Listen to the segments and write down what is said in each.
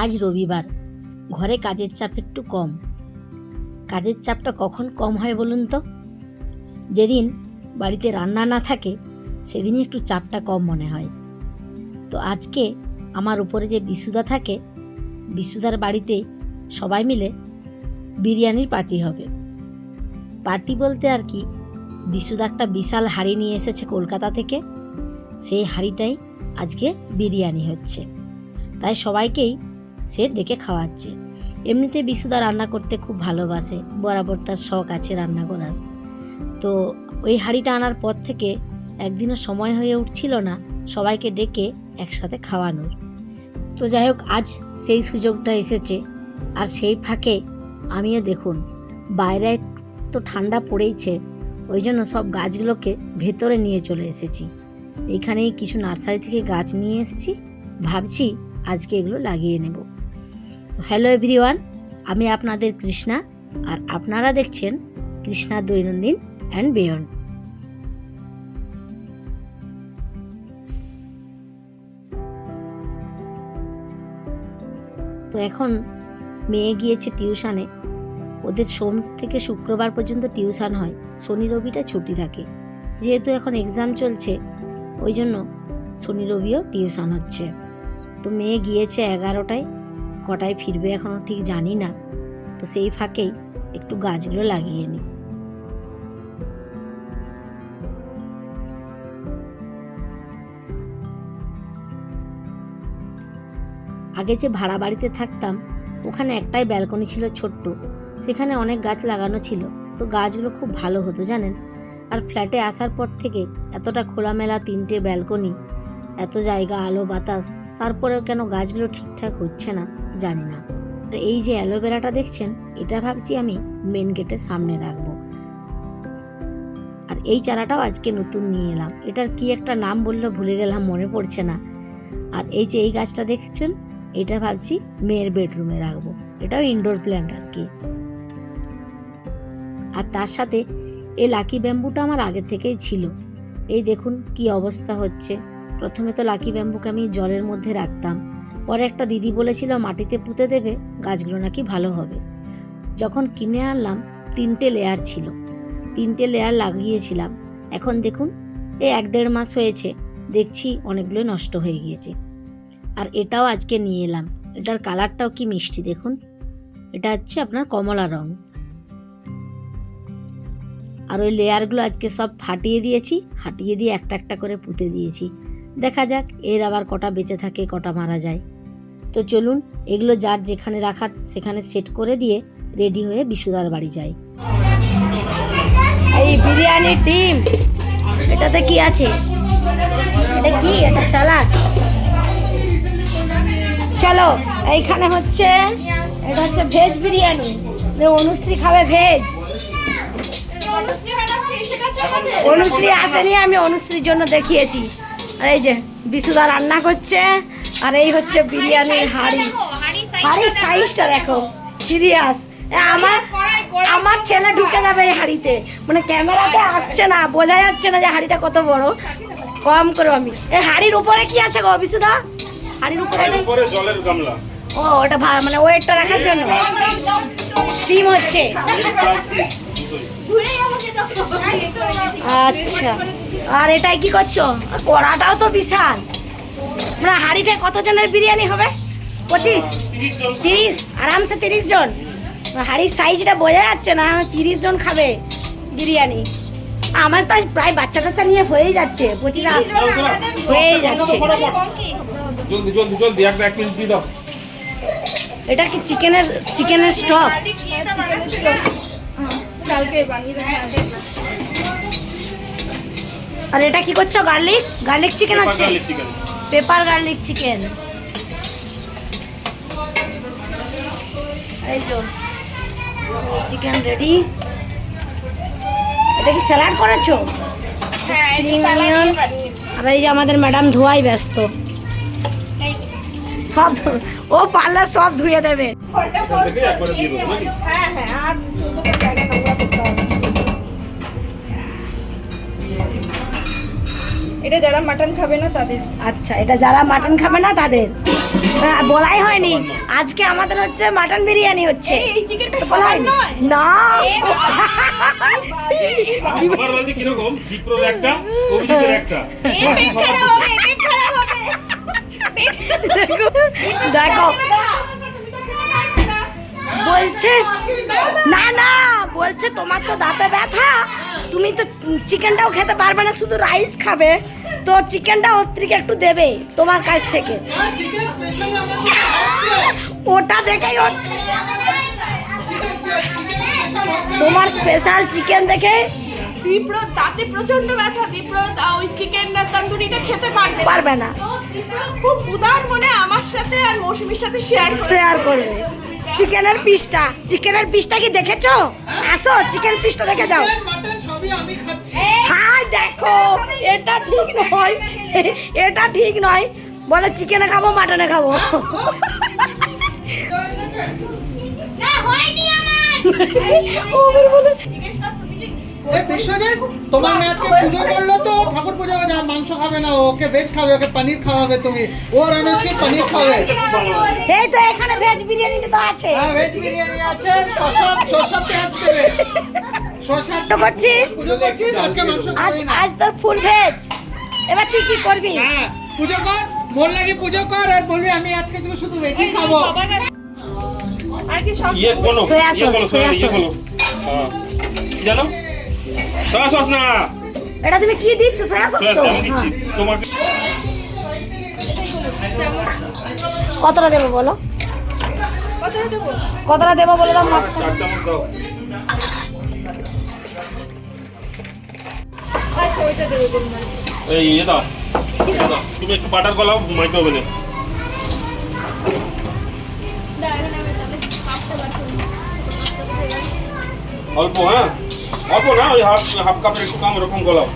আজ রবিবার, ঘরে কাজের চাপ একটু কম। কাজের চাপটা কখন কম হয় বলুন তো? যেদিন বাড়িতে রান্না না থাকে সেদিনই একটু চাপটা কম মনে হয়। তো আজকে আমার উপরে যে বিশুদা থাকে, বিশুদার বাড়িতে সবাই মিলে বিরিয়ানির পার্টি হবে। পার্টি বলতে আর কি, বিশুদা একটা বিশাল হাঁড়ি নিয়ে এসেছে কলকাতা থেকে। সেই হাঁড়িটাই আজকে বিরিয়ানি হচ্ছে, তাই সবাইকেই সে ডেকে খাওয়াচ্ছে। এমনিতে বিশুদা রান্না করতে খুব ভালোবাসে, বরাবর তার শখ আছে রান্না করার। তো ওই হাঁড়িটা আনার পর থেকে একদিনও সময় হয়ে উঠছিল না সবাইকে ডেকে একসাথে খাওয়ানোর। তো যাই হোক, আজ সেই সুযোগটা এসেছে। আর সেই ফাঁকে আমিও দেখুন, বাইরে তো ঠান্ডা পড়েইছে, ওই জন্য সব গাছগুলোকে ভেতরে নিয়ে চলে এসেছি। এইখানেই কিছু নার্সারি থেকে গাছ নিয়ে এসেছি, ভাবছি আজকে এগুলো লাগিয়ে নেব। হ্যালো এভরিওয়ান, আমি আপনাদের কৃষ্ণা, আর আপনারা দেখছেন কৃষ্ণা দৈনন্দিন অ্যান্ড বিয়ন্ড। তো এখন মেয়ে গিয়েছে টিউশনে। ওদের সোম থেকে শুক্রবার পর্যন্ত টিউশন হয়, শনি রবিটা ছুটি থাকে। যেহেতু এখন এক্সাম চলছে, ওই জন্য শনি রবিও টিউশন হচ্ছে। তো মেয়ে গিয়েছে 11টায়, কটায় ফিরবে এখনও ঠিক জানি না। তো সেই ফাঁকেই একটু গাছগুলো লাগিয়ে নিই। আগে যে ভাড়া বাড়িতে থাকতাম, ওখানে একটাই ব্যালকনি ছিল ছোট্ট, সেখানে অনেক গাছ লাগানো ছিল। তো গাছগুলো খুব ভালো হতো জানেন। আর ফ্ল্যাটে আসার পর থেকে এতটা খোলামেলা 3টে ব্যালকনি, এত জায়গা, আলো বাতাস, তারপরেও কেন গাছগুলো ঠিকঠাক হচ্ছে না জানি না। আর এই যে অ্যালোভেরাটা দেখছেন, এটা ভাবছি আমি মেন গেটের সামনে রাখবো। আর এই চারাটাও আজকে নতুন নিয়ে এলাম, এটার কি একটা নাম বললো ভুলে গেলাম, মনে পড়ছে না। আর এই যে এই গাছটা দেখছেন, এটা ভাবছি মেয়ের বেডরুমে রাখবো। এটাও ইনডোর প্ল্যান্ট আর কি। আর তার সাথে এই লাকি ব্যাম্বুটা আমার আগে থেকেই ছিল। এই দেখুন কি অবস্থা হচ্ছে। প্রথমে তো লাকি ব্যাম্বুকে আমি জলের মধ্যে রাখতাম, পরে একটা দিদি বলেছিল মাটিতে পুঁতে দেবে, গাছগুলো নাকি ভালো হবে। যখন কিনে আনলাম 3টে লেয়ার ছিল, 3টে লেয়ার লাগিয়েছিলাম। এখন দেখুন এই 1-1.5 মাস হয়েছে, দেখছি অনেকগুলো নষ্ট হয়ে গিয়েছে। আর এটাও আজকে নিয়ে এলাম, এটার কালারটাও কি মিষ্টি দেখুন। এটা হচ্ছে আপনার কমলা রং। আর ওই লেয়ারগুলো আজকে সব ফাটিয়ে দিয়েছি, হাটিয়ে দিয়ে একটা একটা করে পুঁতে দিয়েছি। দেখা যাক এর আবার কটা বেঁচে থাকে, কটা মারা যায়। তো চলুন এগুলো যার যেখানে রাখার সেখানে সেট করে দিয়ে রেডি হয়ে বিশুদার বাড়ি যাই। এই বিরিয়ানি ডিম, এটাতে কি আছে? এটা কি? এটা স্যালাড। চলো এইখানে হচ্ছে, এটা হচ্ছে ভেজ বিরিয়ানি। অনুশ্রী খাবে ভেজ। অনুশ্রী আসেনি, আমি অনুশ্রীর জন্য দেখিয়েছি। আর এই যে বিশুদা রান্না করছে, আর এই হচ্ছে বিরিয়ানির হাঁড়ি। হাঁড়ির সাইজটা দেখো, সিরিয়াস। আমার ছেলে ঢুকে যাবে এই হাঁড়িতে, মানে ক্যামেরাতে আসছে না, বোঝা যাচ্ছে না যে হাঁড়িটা কত বড়। কম করো আমি। এই হাঁড়ির উপরে কি আছে গো বিশুদা? হাঁড়ির উপরে জলের গামলা। ও, ওটা মানে ওয়েটটা রাখার জন্য স্টিম হচ্ছে। আচ্ছা, আর এটাই কি করছো? কড়াটাও তো বিশাল। মানে হাঁড়িটায় কতজনের বিরিয়ানি হবে? 25, 30, আরামসে 30 জন। হাঁড়ির সাইজটা বোঝা যাচ্ছে না, 30 জন খাবে বিরিয়ানি। আমার তো প্রায় বাচ্চা টাচ্চা নিয়ে হয়ে যাচ্ছে, 25 হয়ে যাচ্ছে। এটা কি চিকেনের স্টক? আর এটা কি করছো? গার্লিক চিকেন হচ্ছে, পেপার গার্লিক চিকেন। এই তো চিকেন রেডি। এটা কি স্যালাড করেছো? আর এই যে আমাদের ম্যাডাম ধোয়াই ব্যস্ত, সব ও পারলে সব ধুয়ে দেবে। এটা যারা মাটন খাবে না তাদের। আচ্ছা, এটা যারা মাটন খাবে না তাদের। বলাই হয়নি, আজকে আমাদের হচ্ছে মাটন বিরিয়ানি হচ্ছে। এই চিকেনটা সবার নয় না সবার বলতে কিরকম? বিপ্রর একটা, অভিজিতের একটা। পেট খারাপ হবে, পেট খারাপ হবে। দেখো বলছে না না, বলছে তোমার তো দাঁতে ব্যথা, তুমি তো চিকেনটাও খেতে পারবে না, শুধু রাইস খাবে, তো চিকেনটা ওর থেকে একটু দেবে তোমার কাছ থেকে। ওটা দেখেই তোমার স্পেশাল চিকেন দেখে দীপ্র দাঁতে প্রচন্ড ব্যথা, দীপ্র ওই চিকেন তন্দুরিটা খেতে পারবে না, দীপ্র খুব উদার মনে আমার সাথে আর মৌসুমীর সাথে শেয়ার করবে চিকেনের পিসটা কি দেখেছো? আসো চিকেন পিসটা দেখে যাও। হ্যাঁ দেখো, এটা ঠিক নয়, এটা ঠিক নয়, বলে চিকেনে খাবো মাটনে খাবো। বলে বিশ্বজিৎ, তোমার মেয়ে আজকে পুজো করলো তো, ঠাকুর পুজো যা মাংস খাবে না, ওকে ভেজ খাবে, ওকে পনির খাওয়াবে, তুমি ওর অনেক পনির খাবে। এই তো এখানে ভেজ বিরিয়ানিটা তো আছে। হ্যাঁ ভেজ বিরিয়ানি আছে, শসা পেঁয়াজ দেবে। শসা তো করছিস? পুজো করছিস আজকে মাংস আজ খাবে না। আজ তোর ফুল ভেজ, এবার তুই কি করবি? হ্যাঁ পুজো কর, মন লাগে পুজো কর, আর বলবি আমি আজকে শুধু ভেজই খাবো। আর কি সব ইয়ে বলো, সোয়া ইয়ে বলো, সস, সোয়া ইয়ে বলো। হ্যাঁ। কি জানো? সয়া সস না। এটা তুমি কি দিচ্ছ? সোয়া সস সয়া তো? সস আমি দিচ্ছি হ্যাঁ। তোমাকে। কতটা দেবো বলো? কতটা দেবো বলে দাও। 4 চামচ দাও। আচ্ছা ওইটা দেবো বলুন। এই ইয়ে দাও। ইয়ে দাও। তুমি একটু বাটার গলাও মাইক্রো ওভেনে। অল্প, হ্যাঁ অল্প না, ওই হাফ কাপের একটু কম এরকম গলাও।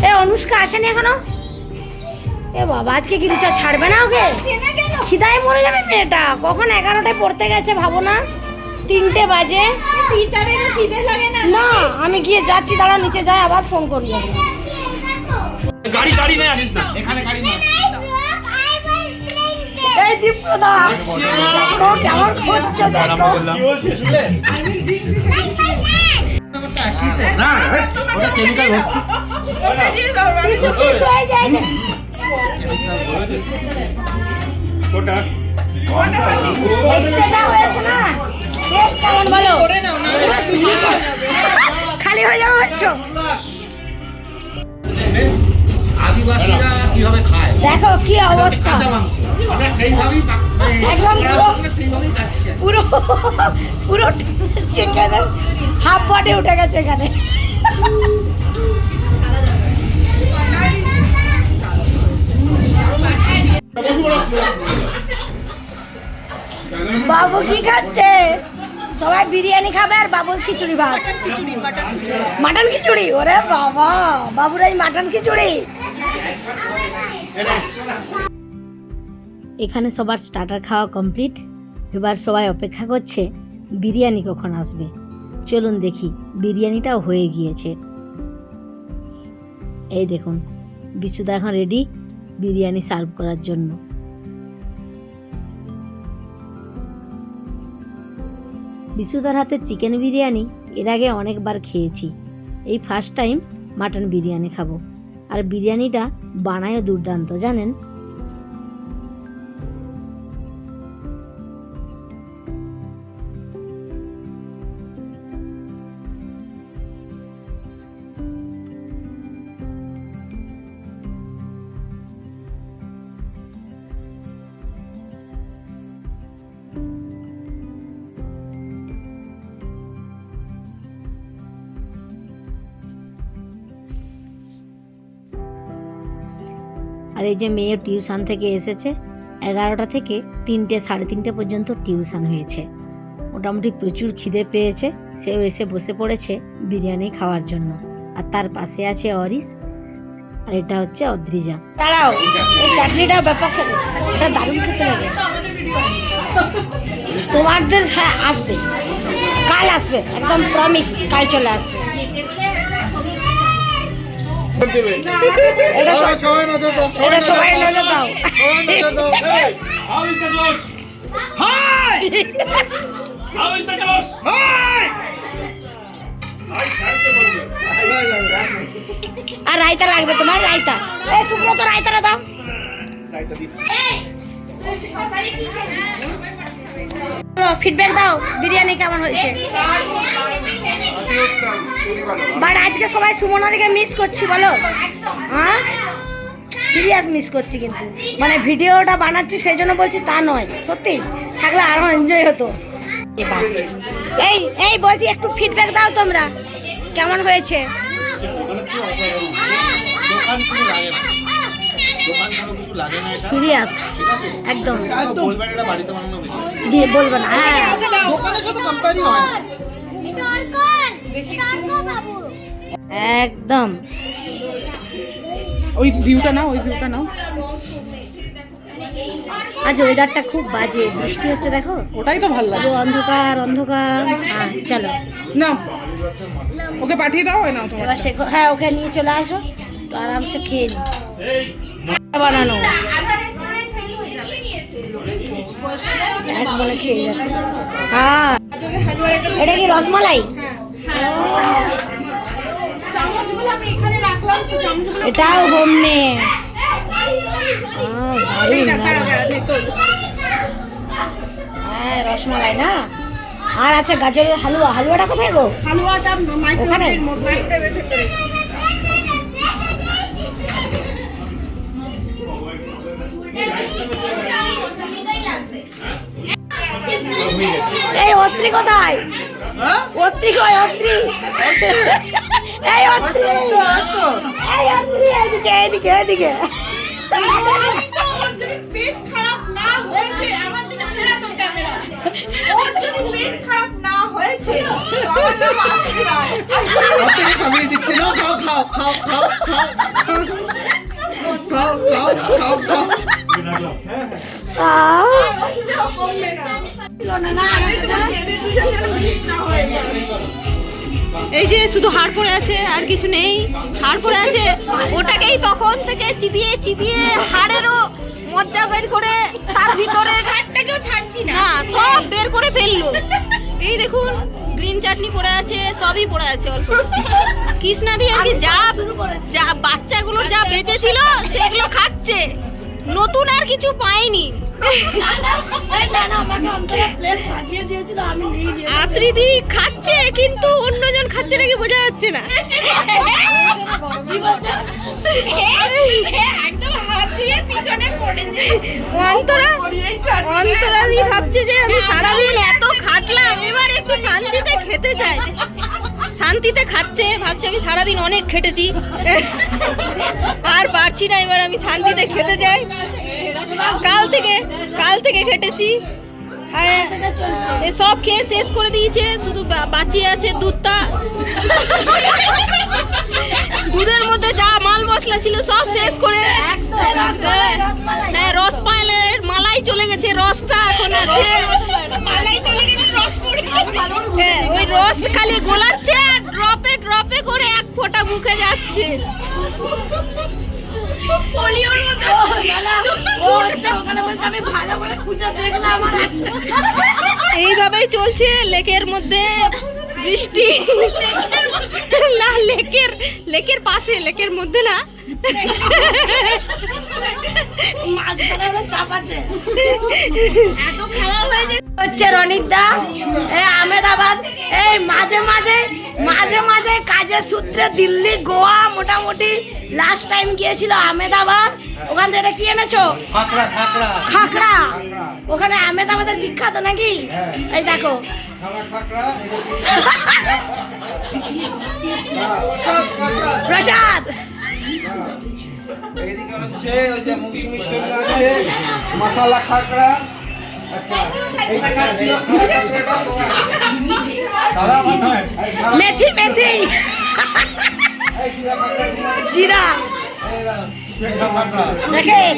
এ অনুষ্কা আসেনি এখনো? এ বাবা, আজকে কি রুচা ছাড়বে না ওকে? খিদায় মরে যাবে মেয়েটা। কখন 11টায় পড়তে গেছে ভাবো না, 3টে বাজে। টিচারেরও খিদে লাগে না? না আমি গিয়ে যাচ্ছি, দাঁড়া নিচে যাই, আবার ফোন করবি। গাড়ি গাড়ি নিয়ে আসিস না। এখানে গাড়ি না। এই দীপ্রদা ও কেমন করছে দেখো। কি বলছিস শুনে? না ওটা কেমিক্যাল পিস হয়ে যায়। ওটা দেখতে যা হয়েছে না, টেস্ট কেমন বলো? খালি হয়ে যাবে হচ্ছে। আদিবাসীরা কিভাবে খায় দেখো কি অবস্থা, কাঁচা মাংস, আমরা সেইভাবেই একদম সেইভাবেই খাচ্ছি। পুরো পুরো চিকেনের হাফ বডি উঠে গেছে এখানে। বাবু কি খাচ্ছে? সবাই বিরিয়ানি খাবে আর বাবুর খিচুড়ি ভাত। মাটন খিচুড়ি, ওরে বাবা, বাবুর এই মাটন খিচুড়ি। এখানে সবার স্টার্টার খাওয়া কমপ্লিট, এবার সবাই অপেক্ষা করছে বিরিয়ানি কখন আসবে। চলুন দেখি, বিরিয়ানিটাও হয়ে গিয়েছে। এই দেখুন বিশুদা এখন রেডি বিরিয়ানি সার্ভ করার জন্য। বিশুদার হাতে চিকেন বিরিয়ানি এর আগে অনেকবার খেয়েছি, এই ফার্স্ট টাইম মাটন বিরিয়ানি খাবো। আর বিরিয়ানিটা বানায়ও দুর্দান্ত জানেন। আর এই যে মেয়ে টিউশন থেকে এসেছে, 11টা থেকে 3টে সাড়ে 3টে পর্যন্ত টিউশন হয়েছে। মোটামুটি প্রচুর খিদে পেয়েছে, সেও এসে বসে পড়েছে বিরিয়ানি খাওয়ার জন্য। আর তার পাশে আছে অরিস, আর এটা হচ্ছে অদ্রিজা। দাঁড়াও, এই চাটনিটা ব্যাপক খেতে, এটা দারুণ খেতে লাগে। তোমাদের হ্যাঁ আসবে, কাল আসবে, একদম প্রমিস, কাল চলে আসবে। এটা সবাই নজর দাও, এটা সবাই নজর দাও। সবাই নজর দাও। Hey, how is the Josh? Hi! How is the Josh? Hi! I can't believe আর রায়তা লাগবে তোমার, রায়তা। এই সুব্রত রায়তাটা দাও। ফিডব্যাক দাও, বিরিয়ানি কেমন হয়েছে? বাট আজকে সবাই সুমনাদিকে মিস করছি, বলো। হ্যাঁ, সিরিয়াস মিস করছি, কিন্তু মানে ভিডিওটা বানাচ্ছি সেই জন্য বলছি তা নয়, সত্যি থাকলে আরো এনজয় হতো। এই এই বলছি একটু ফিডব্যাক দাও তোমরা, কেমন হয়েছে? দোকান কিছু লাগে না, দোকান কোনো কিছু লাগে না, এটা সিরিয়াস ঠিক আছে? একদম একদম বলবেন এটা বাড়িতে বানানো বেশি, দিয়ে বলবো না। হ্যাঁ দোকানের সাথে কম্পেয়ারই হয় না। একদম। ওই ভিউটা নাও, ওই ভিউটা নাও। আজ ওয়েদারটা খুব বাজে, বৃষ্টি হচ্ছে দেখো, ওটাই তো ভালো লাগে। পুরো অন্ধকার অন্ধকার। হ্যাঁ চলো না, ওকে পাঠিয়ে দাও, নাও তোমার। এবার সে, হ্যাঁ ওকে নিয়ে চলে আসো, তো আরামসে খেয়ে নি। বানানো এক বলে খেয়ে যাচ্ছে। হ্যাঁ এটা কি রসমালাই? এটাও হোমমেড। হ্যাঁ রসমালাই না, আর আছে গাজরের হালুয়া। হালুয়াটা কোথায় গো? হালুয়াটা ওখানে? মাইক্রোওয়েভের ভেতরে। এই অত্রি কোথায়? অত্রি কই? অত্রি এই অত্রি, এই অত্রি, এদিকে এদিকে এদিকে। পেট খারাপ না হয়েছে, আমার দিকে ফেরাতো ক্যামেরা। ওর যদি পেট খারাপ না হয়েছে, আমার নাম আফরিন। আপনাকে খাইয়ে দিচ্ছি না, খাও খাও খাও খাও খাও খাও খাও খাও খাও। ওষুধেও কমবে না। আমি তো বলছি, এদের দুজনের পেট না হয়ে যায়। এই যে শুধু হাড় পড়ে আছে, আর কিছু নেই, হাড় পড়ে আছে, ওটাকেই তখন থেকে চিবিয়ে চিবিয়ে হাড়েরও মজ্জা বের করে তার ভিতরে হাড়টাকেও ছাড়ছি না, সব বের করে ফেললো। এই দেখুন গ্রিন চাটনি পড়ে আছে, সবই পড়ে আছে অল্প। কৃষ্ণা দিয়ে আর কি যা বাচ্চাগুলোর যা বেঁচে ছিল সেগুলো খাচ্ছে, নতুন আর কিছু পাইনি। আত্রিদি খাচ্ছে কিন্তু অন্যজন খাচ্ছে নাকি বোঝা যাচ্ছে না। একদম হাত দিয়ে পিছনে পড়েছে। অন্তরাদি ভাবছে যে আমি সারাদিন এত খাটলাম, এবার একটু শান্তিতে খেতে চাই। শান্তিতে খাচ্ছে, ভাবছে আমি সারাদিন অনেক খেটেছি, আর পারছি না, এবার আমি শান্তিতে খেতে চাই। কাল থেকে খেটেছি, আর সব খেয়ে শেষ করে দিয়েছে, শুধু বাঁচিয়ে আছে দুধটা। দুধের মধ্যে যা মাল মশলা ছিল সব শেষ করে, হ্যাঁ রসমালাইয়ের মালাই চলে গেছে, রসটা এখন আছে। হ্যাঁ ওই রস খালি গোলাচ্ছে আর ড্রপে ড্রপে করে এক ফোঁটা মুখে যাচ্ছে। এইভাবেই চলছে লেকের মধ্যে বৃষ্টি। না লেকের পাশে, লেকের মধ্যে না, হচ্ছে রনিদা আহমেদাবাদ, এই মাঝে মাঝে কাজের সূত্রে দিল্লি, গোয়া, মোটামুটি লাস্ট টাইম গিয়েছিল আহমেদাবাদ। ওখান থেকে কি এনেছো? খাকড়া খাকড়া খাকড়া। ওখানে আহমেদাবাদের বিখ্যাত নাকি? এই দেখো খাওয়া খাকড়া। প্রসাদ। এইদিকে হচ্ছে ওই যে মৌসুমী চলে আছে, মশালা খাকড়া। আচ্ছা এইটা খাচ্ছি সাদা ভাত নয় মেথি মেথি এই জিরা খাচ্ছি জিরা এই দাও সেটা ভাতটা দেখেন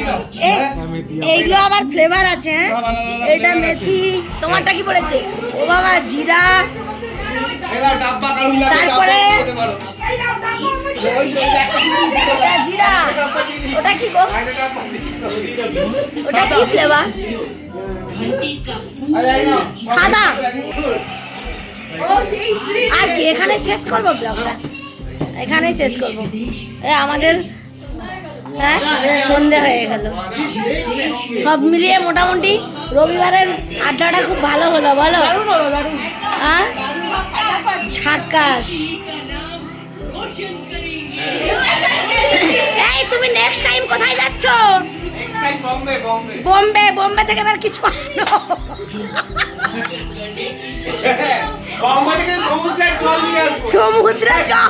এইগুলো আবার ফ্লেভার আছে হ্যাঁ? সব আলাদা আলাদা এটা flavor মেথি তোমারটা কি পড়েছে ও বাবা জিরা এলা ডাব্বা কারুন লাগে তারপরে ডাব্বা খেতে পারো ওই যে একটা জিনিস এটা জিরা ওটা কি গো এটা ডাব্বা ওটা কি ফ্লেভার আই না সাদা ও সেই স্ত্রী আর কি এখানে শেষ করব ব্লগটা এখানেই শেষ করব আমাদের হ্যাঁ সন্ধে হয়ে গেল সব মিলিয়ে মোটামুটি রবিবারের আড্ডাটা খুব ভালো হলো বলো হ্যাঁ ঝাক্কাস এই তুমি নেক্সট টাইম কোথায় যাচ্ছ নেক্সট টাইম বম্বে বম্বে বোম্বে বোম্বে থেকে এবার কিছু আনো বম্বে থেকে সমুদ্রের জল নিয়ে আসবো সমুদ্রে যাও